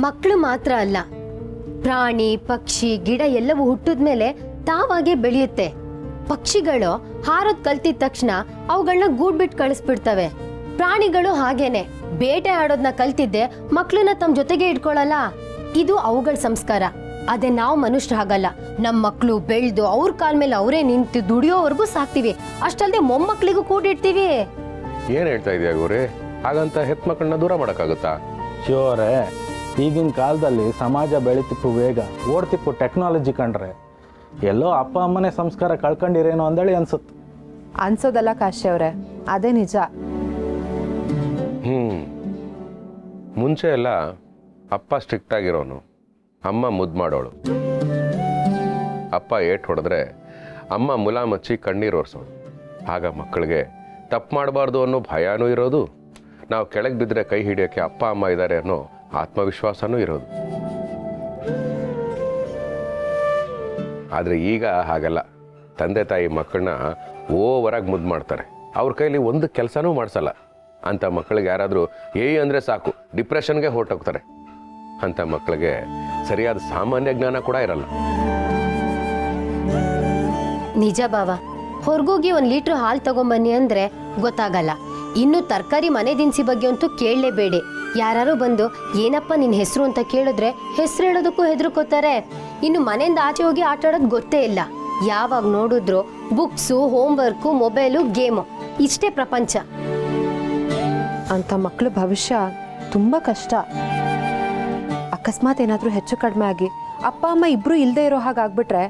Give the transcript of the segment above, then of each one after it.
ಮಕ್ಕಳು ಮಾತ್ರ ಅಲ್ಲ, ಪ್ರಾಣಿ ಪಕ್ಷಿ ಗಿಡ ಎಲ್ಲವೂ ಹುಟ್ಟಿದ್ಮೇಲೆ ತಾವಾಗೆ ಬೆಳೆಯುತ್ತೆ. ಪಕ್ಷಿಗಳು ಹಾರೋದ್ ಕಲ್ತಿದ ತಕ್ಷಣ ಅವುಗಳನ್ನ ಗೂಡ್ ಬಿಟ್ಟು ಕಳಿಸ್ಬಿಡ್ತವೆ. ಪ್ರಾಣಿಗಳು ಹಾಗೇನೆ, ಬೇಟೆ ಆಡೋದನ್ನ ಕಲ್ತಿದ್ದೆ ಮಕ್ಳನ್ನ ತಮ್ಮ ಜೊತೆಗೆ ಇಟ್ಕೊಳ್ಳಲ್ಲ. ಇದು ಅವುಗಳ ಸಂಸ್ಕಾರ. ಅದೇ ನಾವು ಮನುಷ್ಯರು ಹಾಗಲ್ಲ. ನಮ್ಮ ಮಕ್ಕಳು ಬೆಳೆದು ಅವ್ರ ಕಾಲ ಮೇಲೆ ಅವರೇ ನಿಂತು ದುಡಿಯೋವರೆಗೂ ಸಾಕ್ತಿವಿ. ಅಷ್ಟಲ್ದೆ ಮೊಮ್ಮಕ್ಳಿಗೂ ಕೂಡಿಡ್ತೀವಿ. ಏನ್ ಹೇಳ್ತಾ ಇದೀಯ ಗೌರಿ? ಹಾಗಂತ ಹೆತ್ ಮಕ್ಕಳನ್ನ ದೂರ ಮಾಡಕ್ಕಾಗುತ್ತಾ? ಶಿವರೇ, ಈಗಿನ ಕಾಲದಲ್ಲಿ ಸಮಾಜ ಬೆಳಿತಿಪ್ಪು ವೇಗ, ಓಡ್ತಿಪ್ಪು ಟೆಕ್ನಾಲಜಿ ಕಂಡ್ರೆ ಎಲ್ಲೋ ಅಪ್ಪ ಅಮ್ಮನೇ ಸಂಸ್ಕಾರ ಕಳ್ಕೊಂಡಿರೇನೋ ಅಂದೇಳಿ ಅನ್ಸುತ್ತೆ. ಅನ್ಸೋದಲ್ಲ ಕಾಶಿ ಅವ್ರೆ, ಅದೇ ನಿಜ. ಮುಂಚೆ ಎಲ್ಲ ಅಪ್ಪ ಸ್ಟ್ರಿಕ್ಟ್ ಆಗಿರೋನು, ಅಮ್ಮ ಮುದ್ದು ಮಾಡೋಳು. ಅಪ್ಪ ಏಟ್ ಹೊಡೆದ್ರೆ ಅಮ್ಮ ಮುಲಾಮಚ್ಚಿ ಕಣ್ಣೀರು ಒರೆಸೋಳು. ಆಗ ಮಕ್ಕಳಿಗೆ ತಪ್ಪು ಮಾಡಬಾರ್ದು ಅನ್ನೋ ಭಯನೂ ಇರೋದು, ನಾವು ಕೆಳಗೆ ಬಿದ್ದರೆ ಕೈ ಹಿಡಿಯೋಕ್ಕೆ ಅಪ್ಪ ಅಮ್ಮ ಇದ್ದಾರೆ ಅನ್ನೋ ಆತ್ಮವಿಶ್ವಾಸನೂ ಇರೋದು. ಆದರೆ ಈಗ ಹಾಗಲ್ಲ. ತಂದೆ ತಾಯಿ ಮಕ್ಕಳನ್ನ ಓವರಾಗಿ ಮುದ್ದು ಮಾಡ್ತಾರೆ. ಅವ್ರ ಕೈಲಿ ಒಂದು ಕೆಲಸನೂ ಮಾಡಿಸಲ್ಲ. ಅಂಥ ಮಕ್ಕಳಿಗೆ ಯಾರಾದರೂ ಅಂದರೆ ಸಾಕು ಡಿಪ್ರೆಷನ್ಗೆ ಹೊರಟೋಗ್ತಾರೆ. ಅಂಥ ಮಕ್ಕಳಿಗೆ ಸರಿಯಾದ ಸಾಮಾನ್ಯ ಜ್ಞಾನ ಕೂಡ ಇರಲ್ಲ. ನಿಜ ಬಾವ, ಹೊರಗೋಗಿ 1 ಲೀಟ್ರ್ ಹಾಲು ತಗೊಂಬನ್ನಿ ಅಂದ್ರೆ ಗೊತ್ತಾಗಲ್ಲ. ಇನ್ನು ತರಕಾರಿ ಮನೆ ದಿನಸಿ ಬಗ್ಗೆ ಅಂತೂ ಕೇಳಲೇಬೇಡಿ. ಯಾರು ಬಂದು ಏನಪ್ಪ ನಿನ್ನ ಹೆಸರು ಅಂತ ಕೇಳಿದ್ರೆ ಹೆಸರು ಹೇಳೋದಕ್ಕೂ ಹೆದರ್ಕೋತಾರೆ. ಇನ್ನು ಮನೆಯಿಂದ ಆಚೆ ಹೋಗಿ ಆಟ ಆಡೋದು ಗೊತ್ತೇ ಇಲ್ಲ. ಯಾವಾಗ ನೋಡಿದ್ರು ಬುಕ್ಸು, ಹೋಮ್ವರ್ಕು, ಮೊಬೈಲು, ಗೇಮು, ಇಷ್ಟೇ ಪ್ರಪಂಚ. ಅಂತ ಮಕ್ಕಳ ಭವಿಷ್ಯ ತುಂಬ ಕಷ್ಟ. ಅಕಸ್ಮಾತ್ ಏನಾದರೂ ಹೆಚ್ಚು ಕಡಿಮೆ ಆಗಿ ಅಪ್ಪ ಅಮ್ಮ ಇಬ್ರು ಇಲ್ಲದೆ ಇರೋ ಹಾಗಾಗ್ಬಿಟ್ರೆ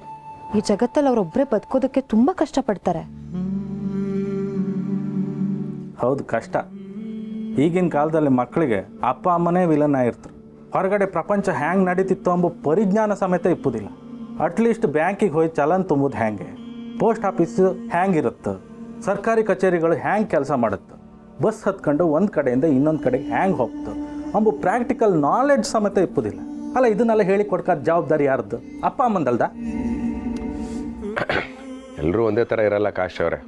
ಈ ಜಗತ್ತಲ್ಲಿ ಅವರೊಬ್ಬರೇ ಬದುಕೋದಕ್ಕೆ ತುಂಬ ಕಷ್ಟಪಡ್ತಾರೆ. ಹೌದು, ಕಷ್ಟ. ಈಗಿನ ಕಾಲದಲ್ಲಿ ಮಕ್ಕಳಿಗೆ ಅಪ್ಪ ಅಮ್ಮನೇ ವಿಲನ್ ಆಗಿರ್ತಾರೆ. ಹೊರಗಡೆ ಪ್ರಪಂಚ ಹ್ಯಾಂಗೆ ನಡೀತಿತ್ತು ಎಂಬ ಪರಿಜ್ಞಾನ ಸಮೇತ ಇಪ್ಪುದಿಲ್ಲ. ಅಟ್ಲೀಸ್ಟ್ ಬ್ಯಾಂಕಿಗೆ ಹೋಗಿ ಚಲನ್ ತುಂಬೋದು ಹ್ಯಾಂಗೆ, ಪೋಸ್ಟ್ ಆಫೀಸು ಹ್ಯಾಂಗಿರುತ್ತೆ, ಸರ್ಕಾರಿ ಕಚೇರಿಗಳು ಹ್ಯಾಂಗೆ ಕೆಲಸ ಮಾಡುತ್ತೆ, ಬಸ್ ಹತ್ಕೊಂಡು ಒಂದು ಕಡೆಯಿಂದ ಇನ್ನೊಂದು ಕಡೆಗೆ ಹ್ಯಾಂಗೆ ಹೋಗ್ತು ಅಂಬು ಪ್ರಾಕ್ಟಿಕಲ್ ನಾಲೆಡ್ಜ್ ಸಮೇತ ಇಪ್ಪುದಿಲ್ಲ. ಅಲ್ಲ, ಇದನ್ನೆಲ್ಲ ಹೇಳಿ ಕೊಡ್ಕೋದು ಜವಾಬ್ದಾರಿ ಯಾರ್ದು? ಅಪ್ಪ ಅಮ್ಮಂದಲ್ದ? ಎಲ್ಲರೂ ಒಂದೇ ಥರ ಇರಲ್ಲ ಕಾಶ್ ಅವರೇ.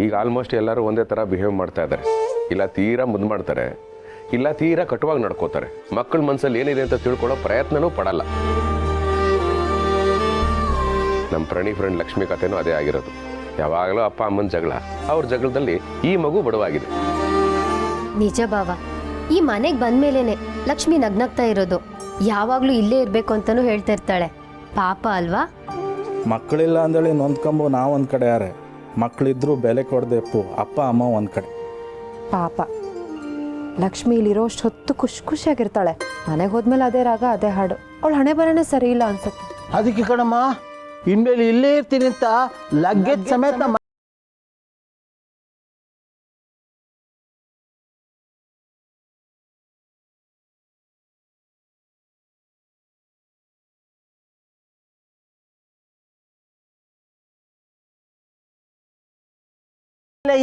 ಈಗ ಆಲ್ಮೋಸ್ಟ್ ಎಲ್ಲರೂ ಒಂದೇ ಥರ ಬಿಹೇವ್ ಮಾಡ್ತಾ ಇದ್ದಾರೆ. ಇಲ್ಲ ತೀರಾ ಮುದ್ದು ಮಾಡ್ತಾರೆ, ಇಲ್ಲ ತೀರಾ ಕಟುವಾಗಿ ನಡ್ಕೋತಾರೆ. ಮಕ್ಕಳ ಮನಸ್ಸಲ್ಲಿ ಏನಿದೆ ಅಂತ ತಿಳ್ಕೊಳ್ಳೋ ಪ್ರಯತ್ನನೂ ಪಡಲ್ಲ. ನಮ್ಮ ಫ್ರೆಂಡ್ ಲಕ್ಷ್ಮಿ ಕಥೆನೂ ಅದೇ ಆಗಿರೋದು. ಯಾವಾಗಲೂ ಅಪ್ಪ ಅಮ್ಮನ ಜಗಳ, ಅವ್ರ ಜಗಳದಲ್ಲಿ ಈ ಮಗು ಬಡವಾಗಿದೆ. ನಿಜ ಬಾವ, ಈ ಮನೆಗೆ ಬಂದ್ಮೇಲೆನೆ ಲಕ್ಷ್ಮಿ ನಗ್ನಗ್ತಾ ಇರೋದು. ಯಾವಾಗ್ಲೂ ಇಲ್ಲೇ ಇರ್ಬೇಕು ಅಂತಾನೂ ಹೇಳ್ತಾ ಇರ್ತಾಳೆ. ಪಾಪ ಅಲ್ವಾ? ಮಕ್ಕಳಿಲ್ಲ ಅಂದೇಳಿ ನೊಂದ್ಕೊಂಬು ನಾವು ಒಂದು ಕಡೆ ಯಾರೇ, ಮಕ್ಕಳಿದ್ರೂ ಬೆಲೆ ಕೊಡದೆಪ್ಪು ಅಪ್ಪ ಅಮ್ಮ ಒಂದು ಕಡೆ. ಪಾಪ ಲಕ್ಷ್ಮಿ ಇಲ್ಲಿರೋಷ್ಟು ಹೊತ್ತು ಖುಷಿಯಾಗಿರ್ತಾಳೆ. ಮನೆಗೆ ಹೋದ್ಮೇಲೆ ಅದೇ ರಾಗ ಅದೇ ಹಾಡು. ಅವಳ ಹಣೆ ಬರನೇ ಸರಿ ಇಲ್ಲ ಅನ್ಸುತ್ತೆ. ಅದಕ್ಕೆ ಕಣಮ್ಮ, ಇನ್ಮೇಲೆ ಇಲ್ಲೇ ಇರ್ತೀನಿ ಅಂತ ಲಗ್ಗೇಜ್ ಸಮೇತ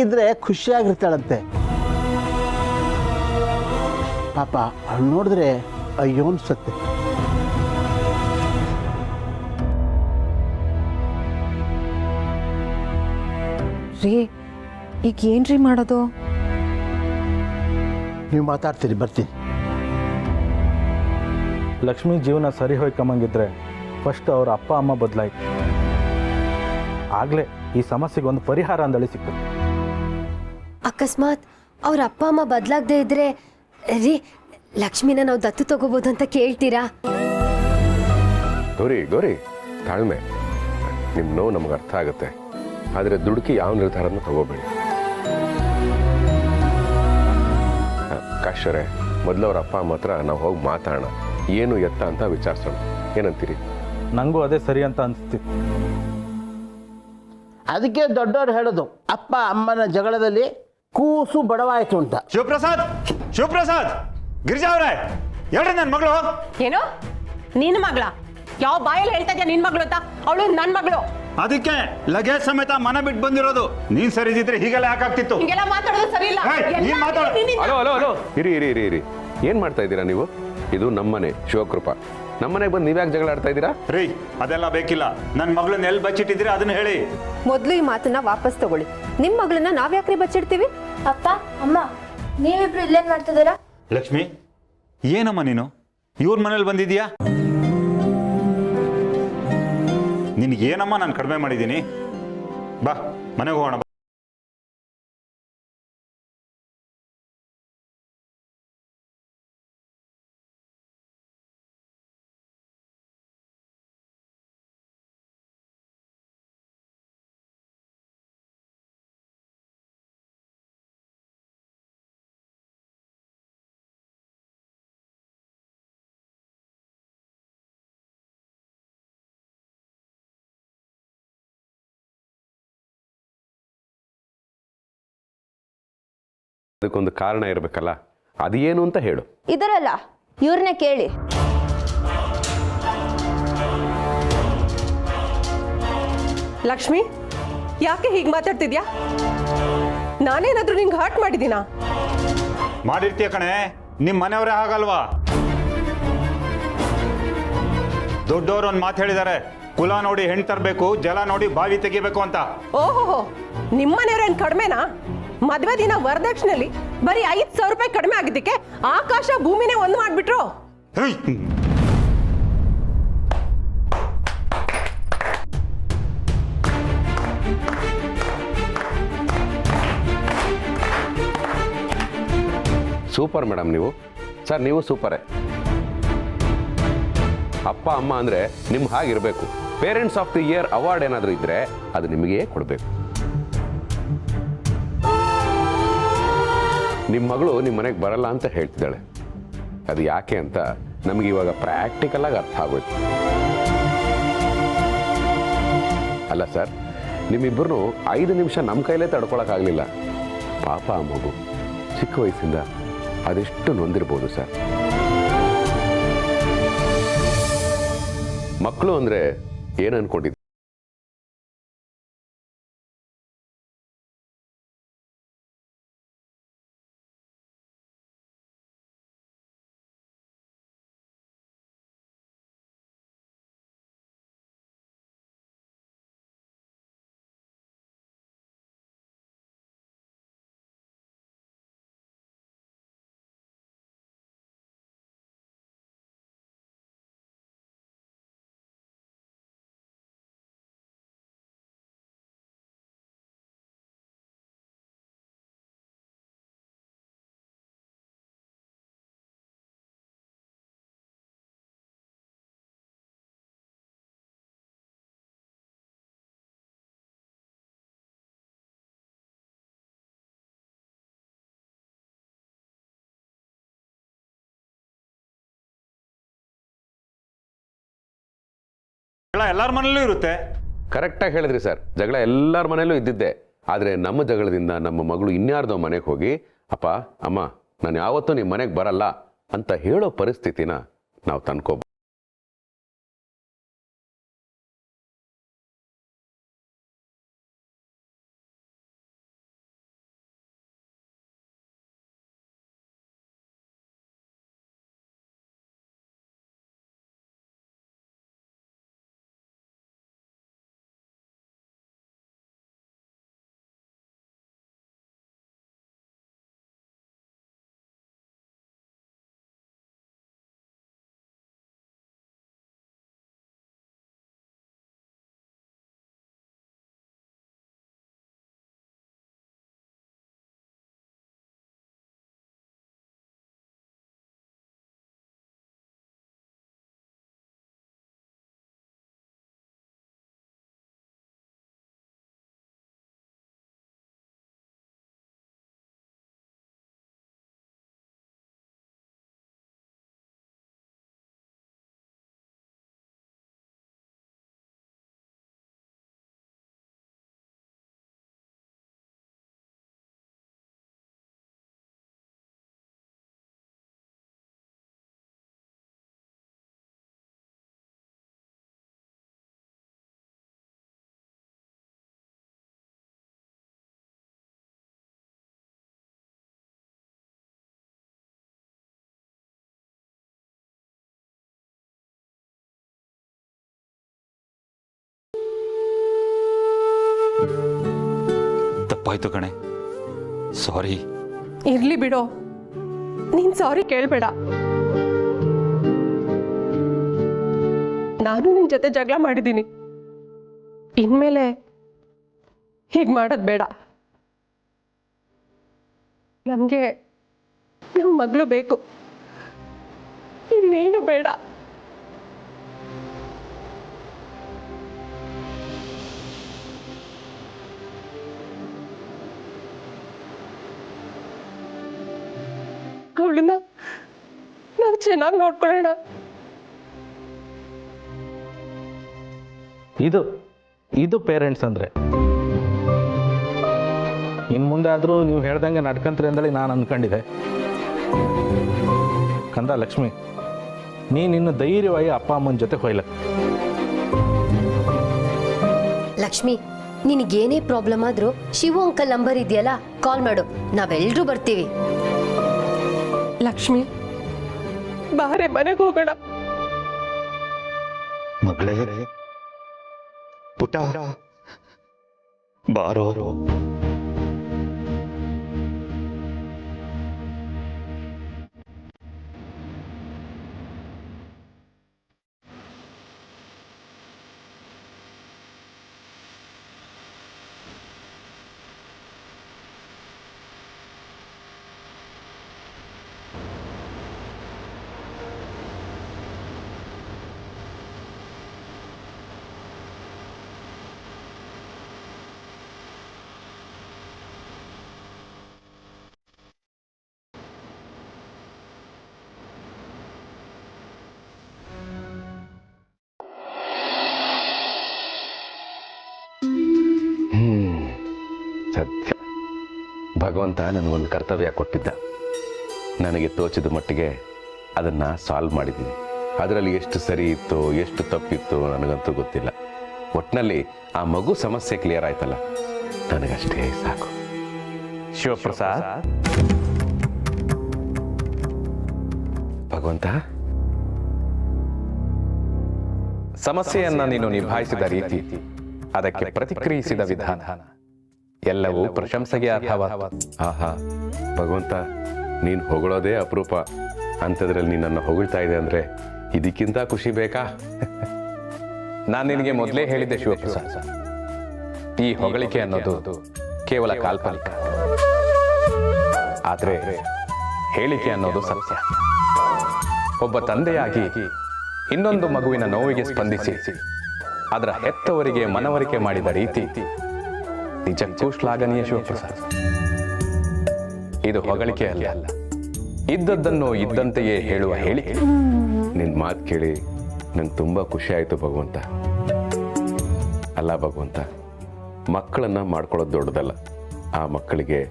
ಇದ್ರೆ ಖುಷಿಯಾಗಿರ್ತಾಳಂತೆ. ಪಾಪ ಅವ್ಳು ನೋಡಿದ್ರೆ ಅಯ್ಯೋ ಅನ್ಸುತ್ತೆ. ರೀ, ಈಗ ಏನ್ರಿ ಮಾಡೋದು? ನೀವು ಮಾತಾಡ್ತೀರಿ, ಬರ್ತೀನಿ. ಲಕ್ಷ್ಮಿ ಜೀವನ ಸರಿ ಹೋಯ್ಕೊಂಬಂಗಿದ್ರೆ ಫಸ್ಟ್ ಅವ್ರ ಅಪ್ಪ ಅಮ್ಮ ಬದಲಾಯ್ತು. ಆಗಲೇ ಈ ಸಮಸ್ಯೆಗೆ ಒಂದು ಪರಿಹಾರ ಅಂದಳಿ ಸಿಕ್ತದೆ. ಅಕಸ್ಮಾತ್ ಅವ್ರ ಅಪ್ಪ ಅಮ್ಮ ಬದಲಾಗದೆ ಇದ್ರೆ ರೀ, ಲಕ್ಷ್ಮಿನ ನಾವು ದತ್ತು ತಗೋಬಹುದು ಅಂತ ಕೇಳ್ತೀರಾ? ಗೌರಿ ತಾಳ್ಮೆ. ನಿಮ್ಮ ನೋವು ನಮ್ಗೆ ಅರ್ಥ ಆಗುತ್ತೆ. ಆದರೆ ದುಡುಕಿ ಯಾವ ನಿರ್ಧಾರನೂ ತಗೋಬೇಡಿ. ಕಾಶ್ವರೇ, ಮೊದಲು ಅವ್ರ ಅಪ್ಪ ಅಮ್ಮ ಹತ್ರ ನಾವು ಹೋಗಿ ಮಾತಾಡೋಣ, ಏನು ಎತ್ತ ಅಂತ ವಿಚಾರಿಸೋಣ. ಏನಂತೀರಿ? ನನಗೂ ಅದೇ ಸರಿ ಅಂತ ಅನಿಸ್ತಿತ್ತು. ಅದಕ್ಕೆ ದೊಡ್ಡವ್ರು ಹೇಳೋದು, ಅಪ್ಪ ಅಮ್ಮನ ಜಗಳದಲ್ಲಿ ಕೂಸು ಬಡವಾಯಿತು ಅಂತ. ಶಿವಪ್ರಸಾದ್, ಗಿರಿಜಾ ಅವರೇ, ಹೇಳ್ರಿ ನನ್ನ ಮಗಳು. ಏನು ನಿನ್ನ ಮಗಳ? ಯಾವ ಬಾಯಲ್ಲಿ ಹೇಳ್ತಾ ಇದೆಯಾ ನಿನ್ ಮಗಳು ಅಂತ? ಅವಳು ನನ್ನ ಮಗಳು. ಅದಕ್ಕೆ ಲಗೇಜ್ ಸಮೇತ ಮನೆ ಬಿಟ್ಟು ಬಂದಿರೋದು. ನೀನ್ ಸರಿ ಇದ್ರೆ ಹೀಗೆಲ್ಲ ಯಾಕಾಗ್ತಿತ್ತು? ಹಿಂಗೆಲ್ಲ ಮಾತಾಡೋದು ಸರಿ ಇಲ್ಲ. ನೀನ್ ಮಾತಾಡ. ಹಲೋ, ಇರಿ. ಏನ್ ಮಾಡ್ತಾ ಇದ್ದೀರಾ ನೀವು? ಇದು ನಮ್ಮನೆ, ಶಿವಕೃಪಾ. ನಮ್ಮನೆಗೆ ಬಂದು ನೀವ್ಯಾಕೆ ಜಗಳ ಆಡ್ತಾ ಇದ್ದೀರಾ? ರೀ, ಅದೆಲ್ಲ ಬೇಕಿಲ್ಲ. ನನ್ನ ಮಗಳನ್ನ ಎಲ್ಲಿ ಬಚ್ಚಿಟ್ಟಿದ್ದೀರಾ ಅದನ್ನ ಹೇಳಿ. ಮೊದಲು ಈ ಮಾತನ್ನ ವಾಪಸ್ ತಗೊಳ್ಳಿ. ನಿಮ್ಮ ಮಗಳನ್ನ ನಾವ್ಯಾಕ್ರಿ ಬಚ್ಚಿಡ್ತೀವಿ? ಅಪ್ಪ ಅಮ್ಮ, ನೀವಿಬ್ರು ಇಲ್ಲೇನ್ ಮಾಡ್ತಿದ್ದೀರಾ? ಲಕ್ಷ್ಮಿ, ಏನಮ್ಮ ನೀನು ಇವ್ರ ಮನೇಲಿ ಬಂದಿದ್ಯಾ? ನಿನಗೇನಮ್ಮ ನಾನು ಕಡಿಮೆ ಮಾಡಿದ್ದೀನಿ? ಬಾ ಮನೆಗೆ ಹೋಗೋಣ. ಅದಕ್ಕೊಂದು ಕಾರಣ ಇರಬೇಕಲ್ಲ, ಅದೇನು ಅಂತ ಹೇಳು. ಇದರಲ್ಲ, ಇವ್ರನ್ನ ಕೇಳಿ. ಲಕ್ಷ್ಮಿ, ಯಾಕೆ ಹೀಗೆ ಮಾತಾಡ್ತಿದ್ಯಾ? ನಾನೇನಾದ್ರೂ ನಿಂಗೆ ಹರ್ಟ್ ಮಾಡಿದ್ದೀನಾ? ಮಾಡಿರ್ತೀಯ ಕಣೆ, ನಿಮ್ಮ ಮನೆಯವರೇ ಆಗಲ್ವಾ? ದೊಡ್ಡವರು ಒಂದು ಮಾತು ಹೇಳಿದ್ದಾರೆ, ಕುಲ ನೋಡಿ ಹೆಣ್ಣು ತರಬೇಕು, ಜಲ ನೋಡಿ ಬಾವಿ ತೆಗಿಬೇಕು ಅಂತ. ಓಹೋ, ನಿಮ್ಮನೆಯವ್ರೇನು ಕಡಿಮೆನಾ? ಮದ್ವೆ ದಿನ ವರದಕ್ಷಿಣೆಯಲ್ಲಿ ಬರೀ 5,000 ರೂಪಾಯಿ ಕಡಿಮೆ ಆಗಿದ್ದಕ್ಕೆ ಆಕಾಶ ಭೂಮಿನೇ ಒಂದು ಮಾಡ್ಬಿಟ್ರು. ಹೇಯ್! ಸೂಪರ್ ಮೇಡಮ್ ನೀವು. ಸರ್ ನೀವು ಸೂಪರೇ. ಅಪ್ಪ ಅಮ್ಮ ಅಂದರೆ ನಿಮ್ಮ ಹಾಗಿರಬೇಕು. Parents of the year award ಏನಾದರೂ ಇದ್ದರೆ ಅದು ನಿಮಗೇ ಕೊಡಬೇಕು. ನಿಮ್ಮ ಮಗಳು ನಿಮ್ಮ ಮನೆಗೆ ಬರಲ್ಲ ಅಂತ ಹೇಳ್ತಿದ್ದಾಳೆ. ಅದು ಯಾಕೆ ಅಂತ ನಮಗೆ ಇವಾಗ ಪ್ರಾಕ್ಟಿಕಲಾಗಿ ಅರ್ಥ ಆಗೋಯ್ತು. ಅಲ್ಲ ಸರ್, ನಿಮ್ಮಿಬ್ಬರನ್ನು 5 ನಿಮಿಷ ನಮ್ಮ ಕೈಲೇ ತಡ್ಕೊಳಕ್ಕಾಗಲಿಲ್ಲ. ಪಾಪ ಆ ಮಗು ಚಿಕ್ಕ ವಯಸ್ಸಿಂದ ಅದೆಷ್ಟು ನೊಂದಿರ್ಬೋದು ಸರ್. ಮಕ್ಕಳು ಅಂದರೆ ಏನು ಅನ್ಕೊಂಡಿದ್ದೆ? ಎಲ್ಲರ ಮನೇಲೂ ಇರುತ್ತೆ. ಕರೆಕ್ಟಾಗಿ ಹೇಳಿದ್ರಿ ಸರ್. ಜಗಳ ಎಲ್ಲರ ಮನೇಲೂ ಇದ್ದಿದ್ದೆ. ಆದರೆ ನಮ್ಮ ಜಗಳದಿಂದ ನಮ್ಮ ಮಗಳು ಇನ್ಯಾರ್ದೋ ಮನೆಗೆ ಹೋಗಿ ಅಪ್ಪ ಅಮ್ಮ ನಾನು ಯಾವತ್ತೂ ನಿಮ್ಮ ಮನೆಗೆ ಬರಲ್ಲ ಅಂತ ಹೇಳೋ ಪರಿಸ್ಥಿತಿನ ನಾವು ತಂದ್ಕೋಬೋದು. ತಪ್ಪಾಯ್ತು ಕಣೆ, ಸಾರಿ. ಇರ್ಲಿ ಬಿಡೋ, ನೀನ್ ಸಾರಿ ಕೇಳಬೇಡ. ನಾನು ನಿನ್ನ ಜೊತೆ ಜಗಳ ಮಾಡಿದ್ದೀನಿ. ಇನ್ಮೇಲೆ ಹೀಗೆ ಮಾಡೋದು ಬೇಡ. ನಮಗೆ ನಮ್ಮ ಮಗಳು ಬೇಕು, ಇನ್ನೇನು ಬೇಡ. ಅವಳನ್ನ ನಾವು ಚೆನ್ನಾಗಿ ನೋಡ್ಕೊಳ್ಳೋಣ. ಇದು ಪೇರೆಂಟ್ಸ್ ಅಂದರೆ. ಇನ್ನು ಮುಂದೆ ಆದರೂ ನೀವು ಹೇಳ್ದಂಗೆ ನಡ್ಕಂತ್ರಿ ಅಂದೇಳಿ ನಾನು ಅಂದ್ಕೊಂಡಿದ್ದೆ. ಕಂದ ಲಕ್ಷ್ಮಿ, ನೀನಿನ್ನು ಧೈರ್ಯವಾಗಿ ಅಪ್ಪ ಅಮ್ಮನ ಜೊತೆ ಹೋಯ್ಲ. ಲಕ್ಷ್ಮಿ, ನಿನಗೇನೇ ಪ್ರಾಬ್ಲಮ್ ಆದ್ರೂ ಶಿವು ಅಂಕಲ್ ನಂಬರ್ ಇದೆಯಲ್ಲ, ಕಾಲ್ ಮಾಡು, ನಾವೆಲ್ಲರೂ ಬರ್ತೀವಿ. ಲಕ್ಷ್ಮಿ, ಬಾರೆ ಮನೆಗೆ ಹೋಗೋಣ. ಮಗಳೇ, ಪುಟ, ಬಾರೋ. ಸತ್ಯ, ಭಗವಂತ ನನಗೊಂದು ಕರ್ತವ್ಯ ಕೊಟ್ಟಿದ್ದ. ನನಗೆ ತೋಚಿದ ಮಟ್ಟಿಗೆ ಅದನ್ನು ಸಾಲ್ವ್ ಮಾಡಿದ್ದೀನಿ. ಅದರಲ್ಲಿ ಎಷ್ಟು ಸರಿ ಇತ್ತು, ಎಷ್ಟು ತಪ್ಪಿತ್ತು ನನಗಂತೂ ಗೊತ್ತಿಲ್ಲ. ಒಟ್ಟಿನಲ್ಲಿ ಆ ಮಗು ಸಮಸ್ಯೆ ಕ್ಲಿಯರ್ ಆಯ್ತಲ್ಲ, ನನಗಷ್ಟೇ ಸಾಕು. ಶಿವಪ್ರಸಾದ್, ಭಗವಂತ, ಸಮಸ್ಯೆಯನ್ನ ನೀನು ನಿಭಾಯಿಸಿದ ರೀತಿ, ಅದಕ್ಕೆ ಪ್ರತಿಕ್ರಿಯಿಸಿದ ವಿಧಾನ ಎಲ್ಲವೂ ಪ್ರಶಂಸೆಗೆ ಅರ್ಹವಾದ. ಆಹಾ ಭಗವಂತ, ನೀನು ಹೊಗಳೋದೇ ಅಪರೂಪ. ಅಂಥದ್ರಲ್ಲಿ ನೀನು ನನ್ನ ಹೊಗಳ್ತಾ ಇದೆ ಅಂದರೆ ಇದಕ್ಕಿಂತ ಖುಷಿ ಬೇಕಾ? ನಾನು ನಿನಗೆ ಮೊದಲೇ ಹೇಳಿದ್ದೆ ಶಿವಪ್ರಸಾದ್, ಈ ಹೊಗಳಿಕೆ ಅನ್ನೋದು ಕೇವಲ ಕಾಲ್ಪನಿಕ, ಆದರೆ ಹೇಳಿಕೆ ಅನ್ನೋದು ಸತ್ಯ. ಒಬ್ಬ ತಂದೆಯಾಗಿ ಇನ್ನೊಂದು ಮಗುವಿನ ನೋವಿಗೆ ಸ್ಪಂದಿಸಿ ಅದರ ಹೆತ್ತವರಿಗೆ ಮನವರಿಕೆ ಮಾಡಿದ ರೀತಿ ನಿಜಕ್ಕೂ ಶ್ಲಾಘನೀಯ ಶಿವಪ್ರಸಾದ್. ಇದು ಹೊಗಳಿಕೆ ಅಲ್ಲ, ಇದ್ದದ್ದನ್ನು ಇದ್ದಂತೆಯೇ ಹೇಳುವ ಹೇಳಿಕೆ. ನಿನ್ನ ಮಾತು ಕೇಳಿ ನಂಗೆ ತುಂಬ ಖುಷಿ ಆಯಿತು ಭಗವಂತ. ಅಲ್ಲ ಭಗವಂತ, ಮಕ್ಕಳನ್ನು ಮಾಡ್ಕೊಳ್ಳೋದು ದೊಡ್ಡದಲ್ಲ. ಆ ಮಕ್ಕಳಿಗೆ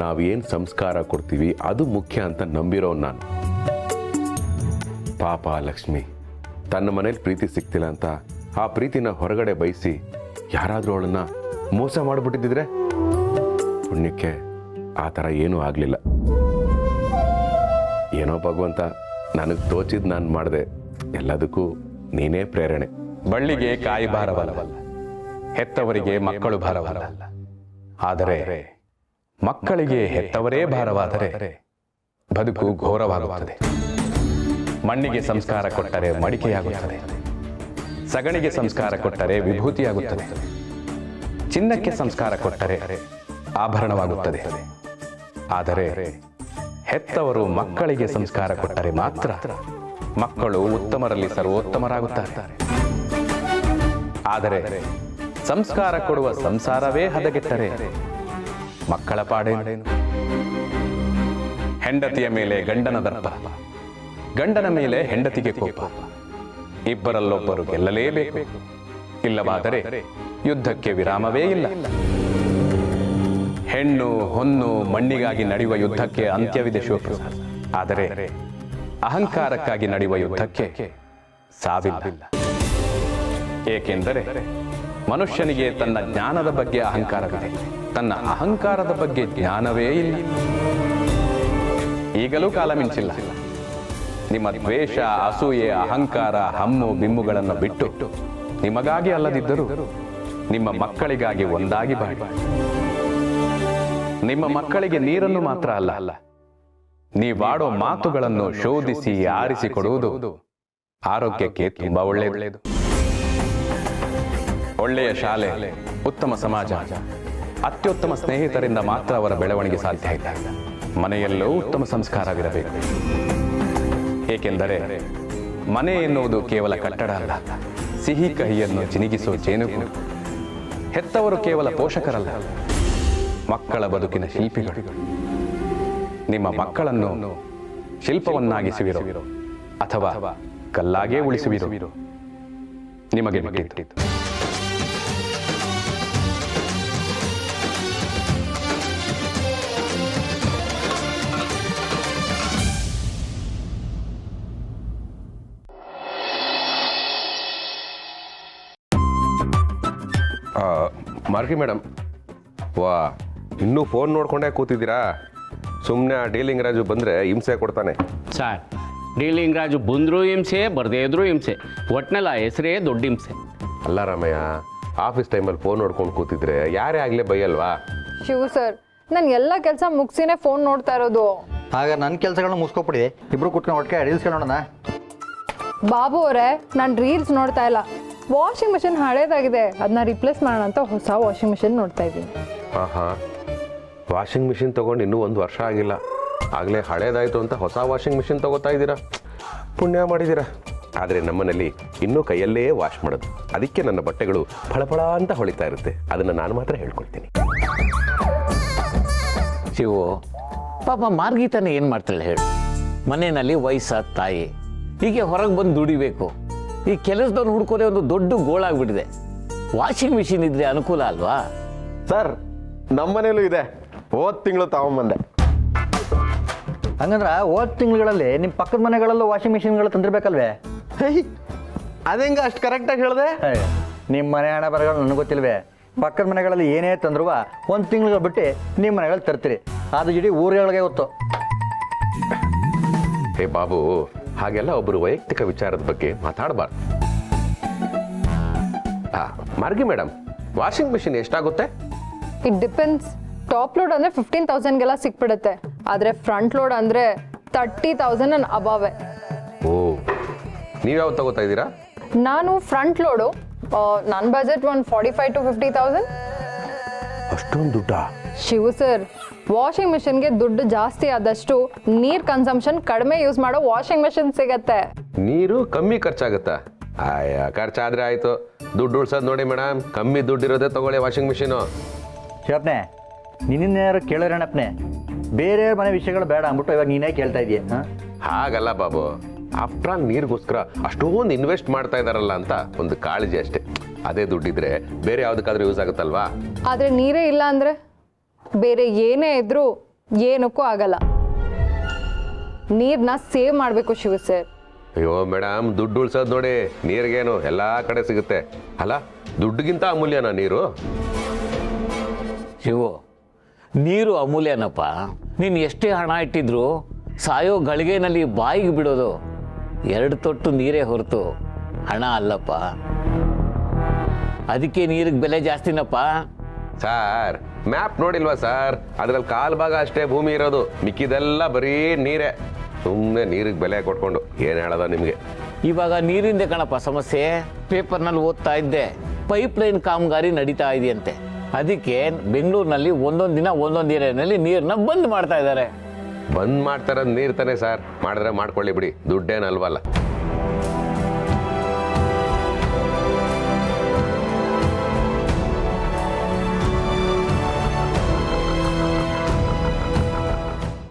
ನಾವೇನು ಸಂಸ್ಕಾರ ಕೊಡ್ತೀವಿ ಅದು ಮುಖ್ಯ ಅಂತ ನಂಬಿರೋ ನಾನು. ಪಾಪ ಲಕ್ಷ್ಮಿ ತನ್ನ ಮನೇಲಿ ಪ್ರೀತಿ ಸಿಗ್ತಿಲ್ಲ ಅಂತ ಆ ಪ್ರೀತಿನ ಹೊರಗಡೆ ಬಯಸಿ ಯಾರಾದರೂ ಅವಳನ್ನು ಮೋಸ ಮಾಡಿಬಿಟ್ಟಿದ್ದಿದ್ರೆ, ಪುಣ್ಯಕ್ಕೆ ಆ ಥರ ಏನೂ ಆಗಲಿಲ್ಲ. ಏನೋ ಭಗವಂತ, ನನಗೆ ತೋಚಿದ್ದು ನಾನು ಮಾಡಿದೆ. ಎಲ್ಲದಕ್ಕೂ ನೀನೇ ಪ್ರೇರಣೆ. ಬಳ್ಳಿಗೆ ಕಾಯಿ ಭಾರವಲ್ಲ, ಹೆತ್ತವರಿಗೆ ಮಕ್ಕಳು ಭಾರವಲ್ಲ. ಆದರೆ ಮಕ್ಕಳಿಗೆ ಹೆತ್ತವರೇ ಭಾರವಾದರೆ ಬದುಕು ಘೋರವಾಗುತ್ತದೆ. ಮಣ್ಣಿಗೆ ಸಂಸ್ಕಾರ ಕೊಟ್ಟರೆ ಮಡಿಕೆಯಾಗುತ್ತದೆ, ಸಗಣಿಗೆ ಸಂಸ್ಕಾರ ಕೊಟ್ಟರೆ ವಿಭೂತಿಯಾಗುತ್ತದೆ, ಚಿನ್ನಕ್ಕೆ ಸಂಸ್ಕಾರ ಕೊಟ್ಟರೆ ಆಭರಣವಾಗುತ್ತದೆ. ಆದರೆ ಹೆತ್ತವರು ಮಕ್ಕಳಿಗೆ ಸಂಸ್ಕಾರ ಕೊಟ್ಟರೆ ಮಾತ್ರ ಮಕ್ಕಳು ಉತ್ತಮರಲ್ಲಿ ಸರ್ವೋತ್ತಮರಾಗುತ್ತಾರೆ. ಆದರೆ ಸಂಸ್ಕಾರ ಕೊಡುವ ಸಂಸಾರವೇ ಹದಗೆಟ್ಟರೆ ಮಕ್ಕಳ ಪಾಡೇನು? ಹೆಂಡತಿಯ ಮೇಲೆ ಗಂಡನ ದರ್ಪ, ಗಂಡನ ಮೇಲೆ ಹೆಂಡತಿಗೆ ಕೋಪ, ಇಬ್ಬರಲ್ಲೊಬ್ಬರು ಗೆಲ್ಲಲೇಬೇಕು. ಇಲ್ಲವಾದರೆ ಯುದ್ಧಕ್ಕೆ ವಿರಾಮವೇ ಇಲ್ಲ. ಹೆಣ್ಣು ಹೊನ್ನು ಮಣ್ಣಿಗಾಗಿ ನಡೆಯುವ ಯುದ್ಧಕ್ಕೆ ಅಂತ್ಯವಿದೆ ಶಿವಪ್ರಸಾದ್. ಆದರೆ ಅಹಂಕಾರಕ್ಕಾಗಿ ನಡೆಯುವ ಯುದ್ಧಕ್ಕೆ ಸಾವಿಲ್ಲ. ಏಕೆಂದರೆ ಮನುಷ್ಯನಿಗೆ ತನ್ನ ಜ್ಞಾನದ ಬಗ್ಗೆ ಅಹಂಕಾರವಿದೆ, ತನ್ನ ಅಹಂಕಾರದ ಬಗ್ಗೆ ಜ್ಞಾನವೇ ಇಲ್ಲ. ಈಗಲೂ ಕಾಲ ಮಿಂಚಿಲ್ಲ. ನಿಮ್ಮ ದ್ವೇಷ, ಅಸೂಯೆ, ಅಹಂಕಾರ, ಹಮ್ಮು ಬಿಮ್ಮುಗಳನ್ನು ಬಿಟ್ಟು ನಿಮಗಾಗಿ ಅಲ್ಲದಿದ್ದರೂ ನಿಮ್ಮ ಮಕ್ಕಳಿಗಾಗಿ ಒಂದಾಗಿ ಬಾಳಿ. ನಿಮ್ಮ ಮಕ್ಕಳಿಗೆ ನೀರನ್ನು ಮಾತ್ರ ಅಲ್ಲ, ನೀವಾಡೋ ಮಾತುಗಳನ್ನು ಶೋಧಿಸಿ ಆರಿಸಿಕೊಡುವುದು ಆರೋಗ್ಯಕ್ಕೆ ತುಂಬಾ ಒಳ್ಳೆಯದು. ಒಳ್ಳೆಯ ಶಾಲೆ, ಉತ್ತಮ ಸಮಾಜ, ಅತ್ಯುತ್ತಮ ಸ್ನೇಹಿತರಿಂದ ಮಾತ್ರ ಅವರ ಬೆಳವಣಿಗೆ ಸಾಧ್ಯ ಇಲ್ಲ. ಮನೆಯಲ್ಲೂ ಉತ್ತಮ ಸಂಸ್ಕಾರವಿರಬೇಕು. ಏಕೆಂದರೆ ಮನೆ ಎನ್ನುವುದು ಕೇವಲ ಕಟ್ಟಡ ಅಲ್ಲ, ಸಿಹಿ ಕಹಿಯನ್ನು ಚಿನಿಗಿಸುವ ಜೇನುಗೂಡು. ಹೆತ್ತವರು ಕೇವಲ ಪೋಷಕರಲ್ಲ, ಮಕ್ಕಳ ಬದುಕಿನ ಶಿಲ್ಪಿಗಳು. ನಿಮ್ಮ ಮಕ್ಕಳನ್ನು ಶಿಲ್ಪವನ್ನಾಗಿಸುವಿರೋ ಅಥವಾ ಕಲ್ಲಾಗೇ ಉಳಿಸುವಿರೋ ನಿಮಗೆ ಬಿಟ್ಟಿತ್ತು. ಮಾರ್ಗಿ ಮೇಡಮ್, ವಾ ಇನ್ನೂ ಫೋನ್ ನೋಡ್ಕೊಂಡೇ ಕೂತಿದ್ದೀರಾ? ಸುಮ್ಮನೆ ಆ ಡೀಲಿಂಗ್ ರಾಜು ಬಂದರೆ ಹಿಂಸೆ ಕೊಡ್ತಾನೆ. ಸರ್, ಡೀಲಿಂಗ್ ರಾಜು ಬಂದರೂ ಹಿಂಸೆ, ಬರದೇ ಇದ್ರೂ ಹಿಂಸೆ, ಒಟ್ನಲ್ಲಿ ಆ ಹೆಸರೇ ದೊಡ್ಡ ಹಿಂಸೆ. ಅಲ್ಲ ರಾಮಯ್ಯ, ಆಫೀಸ್ ಟೈಮಲ್ಲಿ ಫೋನ್ ನೋಡ್ಕೊಂಡು ಕೂತಿದ್ರೆ ಯಾರೇ ಆಗಲೇ ಬೈಯಲ್ವಾ? ಶಿವು ಸರ್, ನಾನು ಎಲ್ಲ ಕೆಲಸ ಮುಗಿಸಿನೇ ಫೋನ್ ನೋಡ್ತಾ ಇರೋದು. ಆಗ ನನ್ನ ಕೆಲಸಗಳನ್ನ ಮುಗಿಸ್ಕೊಬಿಡಿ, ಇಬ್ರು ಕುತ್ಕೊಂಡು ಒಟ್ಟಿಗೆ ರೀಲ್ಸ್ ನೋಡೋಣ. ಬಾಬು ಅವರೇ, ನಾನು ರೀಲ್ಸ್ ನೋಡ್ತಾ ಇಲ್ಲ. ವಾಷಿಂಗ್ ಮಿಷಿನ್ ಹಳೇದಾಗಿದೆ, ಅದನ್ನ ರಿಪ್ಲೇಸ್ ಮಾಡೋಣ ಅಂತ ಹೊಸ ವಾಷಿಂಗ್ ಮಿಷಿನ್ ನೋಡ್ತಾ ಇದ್ದೀನಿ. ಹಾಂ, ವಾಷಿಂಗ್ ಮಿಷಿನ್ ತೊಗೊಂಡು ಇನ್ನೂ 1 ವರ್ಷ ಆಗಿಲ್ಲ, ಆಗಲೇ ಹಳೇದಾಯಿತು ಅಂತ ಹೊಸ ವಾಷಿಂಗ್ ಮಿಷಿನ್ ತೊಗೋತಾ ಇದ್ದೀರಾ. ಪುಣ್ಯ ಮಾಡಿದ್ದೀರಾ. ಆದರೆ ನಮ್ಮನೇಲಿ ಇನ್ನೂ ಕೈಯಲ್ಲೇ ವಾಶ್ ಮಾಡೋದು, ಅದಕ್ಕೆ ನನ್ನ ಬಟ್ಟೆಗಳು ಫಳಫಳ ಅಂತ ಹೊಳಿತಾ ಇರುತ್ತೆ. ಅದನ್ನು ನಾನು ಮಾತ್ರ ಹೇಳ್ಕೊಳ್ತೀನಿ. ಶಿವು, ಪಾಪ ಮಾರ್ಗೀತನ ಏನು ಮಾಡ್ತಾಳೆ ಹೇಳು? ಮನೆಯಲ್ಲಿ ವಯಸ್ಸಾದ ತಾಯಿ, ಹೀಗೆ ಹೊರಗೆ ಬಂದು ದುಡಿಬೇಕು. ಈ ಕೆಲಸದವ್ರು ಹುಡ್ಕೋದೇ ಒಂದು ದೊಡ್ಡ ಗೋಳಾಗ್ಬಿಟ್ಟಿದೆ. ವಾಷಿಂಗ್ ಮಿಷಿನ್ ಇದ್ರೆ ಅನುಕೂಲ ಅಲ್ವಾ? ಸರ್, ನಮ್ಮನೇಲೂ ಇದೆ, ಹೋದ ತಿಂಗಳು ತಗೊಂಬಂದೆ. ಹಂಗಂದ್ರೆ ಹೋದ ತಿಂಗಳುಗಳಲ್ಲಿ ನಿಮ್ಮ ಪಕ್ಕದ ಮನೆಗಳಲ್ಲೂ ವಾಷಿಂಗ್ ಮಿಷಿನ್ಗಳು ತಂದಿರ್ಬೇಕಲ್ವೇ? ಅದಂಗ ಅಷ್ಟು ಕರೆಕ್ಟಾಗಿ ಹೇಳಿದೆ. ನಿಮ್ಮ ಮನೆ ಹಣ ಬರಗಳು ನನಗೆ ಗೊತ್ತಿಲ್ವೇ? ಪಕ್ಕದ ಮನೆಗಳಲ್ಲಿ ಏನೇ ತಂದ್ರು 1 ತಿಂಗಳು ಬಿಟ್ಟು ನಿಮ್ಮ ಮನೆಗಳಲ್ಲಿ ತರ್ತೀರಿ. ಅದು ಇಡೀ ಊರುಗಳಿಗೆ ಗೊತ್ತು. ಹೇ ಬಾಬು, ಹಾಗೆಲ್ಲ ಒಬ್ಬರು ವೈಯಕ್ತಿಕ ವಿಚಾರದ ಬಗ್ಗೆ ಮಾತಾಡಬಾರ್ದು. ಮಾರ್ಗಿ ಮೇಡಮ್, ವಾಷಿಂಗ್ ಮಿಷಿನ್ ಎಷ್ಟಾಗುತ್ತೆ? It depends. ಟಾಪ್ ಲೋಡ್ ಅಂದರೆ 15,000ಗೆಲ್ಲ ಸಿಕ್ಬಿಡುತ್ತೆ, ಆದರೆ ಫ್ರಂಟ್ ಲೋಡ್ ಅಂದರೆ 30,000 ನನ್ನ ಅಬಾವೆ. ಓ, ನೀವು ಯಾವ್ದು ತಗೋತಾ ಇದ್ದೀರಾ? ನಾನು ಫ್ರಂಟ್ ಲೋಡು, ನನ್ನ ಬಜೆಟ್ ಒಂದು 45,000 to 50,000. ಅಷ್ಟೊಂದು ದುಡ್ಡಾ? ಶಿವು ಸರ್, ವಾಷಿಂಗ್ ಮಿಷಿನ್ಗೆ ದುಡ್ಡು ಜಾಸ್ತಿ ಆದಷ್ಟು ನೀರು ಕನ್ಸಂಪ್ಷನ್ ಕಡಿಮೆ ಯೂಸ್ ಮಾಡೋ ವಾಷಿಂಗ್ ಮಿಷಿನ್ ಸಿಗತ್ತೆ. ನೀರು ಕಮ್ಮಿ ಖರ್ಚಾಗುತ್ತಾ? ಖರ್ಚಾದ್ರೆ ಆಯಿತು, ದುಡ್ಡು ಉಳ್ಸೋದು ನೋಡಿ ಮೇಡಮ್. ಕಮ್ಮಿ ದುಡ್ಡು ಇರೋದೇ ತಗೊಳ್ಳಿ ವಾಷಿಂಗ್ ಮಿಷಿನು. ಶಿವಪ್ಪನೆ, ನಿನ್ನೇನಾರು ಕೇಳೋರೇನಪ್ಪನೆ? ಬೇರೆ ಮನೆ ವಿಷಯಗಳು ಬೇಡ ಅಂದ್ಬಿಟ್ಟು ಇವಾಗ ನೀನೇ ಕೇಳ್ತಾ ಇದೀಯ. ಹಾಗಲ್ಲ ಬಾಬು, ಆಫ್ಟರ್ ಆಲ್ ನೀರಿಗೋಸ್ಕರ ಅಷ್ಟೊಂದು ಇನ್ವೆಸ್ಟ್ ಮಾಡ್ತಾ ಇದ್ದಾರಲ್ಲ ಅಂತ ಒಂದು ಕಾಳಜಿ ಅಷ್ಟೇ. ಅದೇ ದುಡ್ಡಿದ್ರೆ ಬೇರೆ ಯಾವುದಕ್ಕಾದ್ರೂ ಯೂಸ್ ಆಗುತ್ತಲ್ವಾ? ಆದರೆ ನೀರೇ ಇಲ್ಲ ಅಂದರೆ ಬೇರೆ ಏನೇ ಇದ್ರೂ ಏನಕ್ಕೂ ಆಗಲ್ಲ. ನೀರನ್ನ ಸೇವ್ ಮಾಡಬೇಕು ಶಿವ ಸರ್. ಅಯ್ಯೋ ಮೇಡಮ್, ದುಡ್ಡು ಉಳ್ಸೋದು ನೋಡಿ, ನೀರಿಗೇನು ಎಲ್ಲ ಕಡೆ ಸಿಗುತ್ತೆ ಅಲ್ಲ? ದುಡ್ಡಿಗಿಂತ ಅಮೂಲ್ಯನಾ ನೀರು? ಶಿವು, ನೀರು ಅಮೂಲ್ಯನಪ್ಪ. ನೀನು ಎಷ್ಟೇ ಹಣ ಇಟ್ಟಿದ್ರು ಸಾಯೋ ಗಳಿಗೆನಲ್ಲಿ ಬಾಯಿಗೆ ಬಿಡೋದು 2 ತೊಟ್ಟು ನೀರೇ ಹೊರತು ಹಣ ಅಲ್ಲಪ್ಪ. ಅದಕ್ಕೆ ನೀರಿಗೆ ಬೆಲೆ ಜಾಸ್ತಿನಪ್ಪ. ಸರ್, ಮ್ಯಾಪ್ ನೋಡಿಲ್ವಾ ಸರ್? ಅದ್ರಲ್ಲಿ 1/4 ಭಾಗ ಅಷ್ಟೇ ಭೂಮಿ ಇರೋದು, ಮಿಕ್ಕಿದೆಲ್ಲ ಬರೀ ನೀರೇ. ಸುಮ್ಮನೆ ನೀರಿಗೆ ಬೆಲೆ ಕೊಟ್ಕೊಂಡು ಏನು ಹೇಳೋದ ನಿಮಗೆ? ಇವಾಗ ನೀರಿಂದ ಕಣಪ್ಪ ಸಮಸ್ಯೆ. ಪೇಪರ್ನಲ್ಲಿ ಓದ್ತಾ ಇದ್ದೆ, ಪೈಪ್ ಲೈನ್ ಕಾಮಗಾರಿ ನಡೀತಾ ಇದೆಯಂತೆ. ಅದಕ್ಕೆ ಬೆಂಗಳೂರಿನಲ್ಲಿ ಒಂದೊಂದು ದಿನ ಒಂದೊಂದು ಏರಿಯಾನಲ್ಲಿ ನೀರನ್ನ ಬಂದ್ ಮಾಡ್ತಾ ಇದ್ದಾರೆ. ಬಂದ್ ಮಾಡ್ತಾರ ನೀರು ತಾನೆ ಸರ್, ಮಾಡಿದ್ರೆ ಮಾಡ್ಕೊಳ್ಳಿ ಬಿಡಿ, ದುಡ್ಡೇನಲ್ವಲ್ಲ.